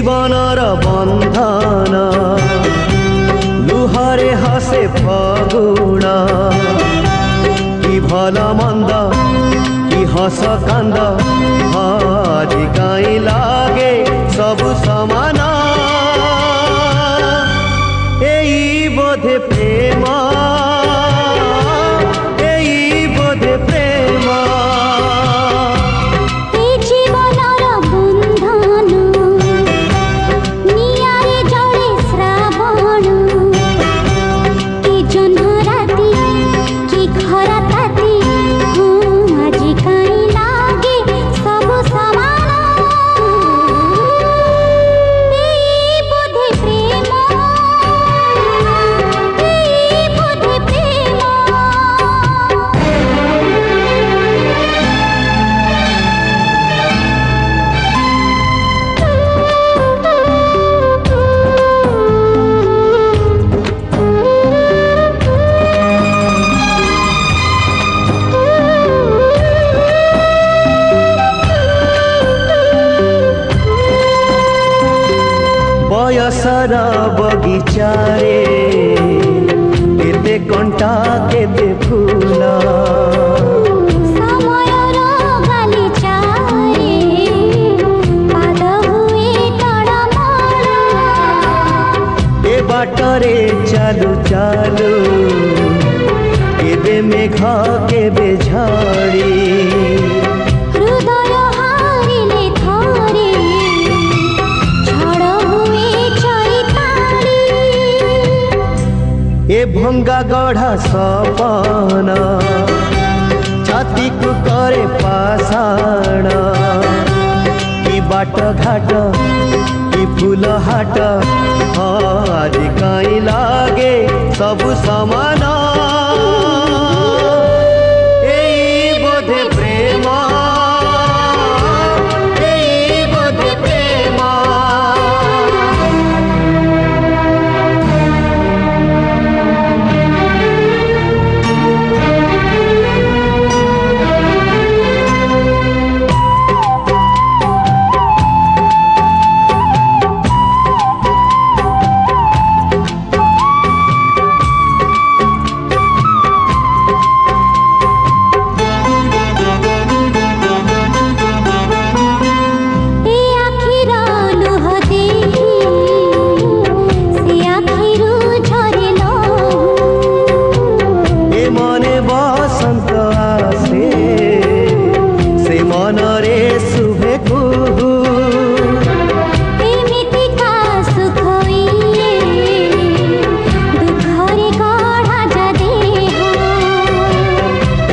জীবনর বন্ধন লুহরে হসে ফগুণ কি ভাল মন্দ কি হস কান্দ আজি কাই লাগে সবু সমান এই বোধে প্রেম এই বোধে প্রেম बयसर बगिचारे केते कंटा केते फूल समयर गालिचारे पाद हुए तड़मड़ ए बाटरे चालू चालू केबे मेघ केबे झाड़ी हृदय हारिले थरे ए भंगा गढ़ा सपन छाती को करे पाषाण कि बाट घाट कि फूल हाट आज कहीं लागे सब समान एई बोधे प्रेम एई बोधे प्रेम बसंत आसे से मनरे शुभे कुहू एमिति का सुख दुखरे गढ़ा जा देह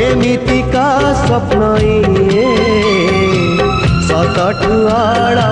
एमिति का स्वप्न सतठुआड़ा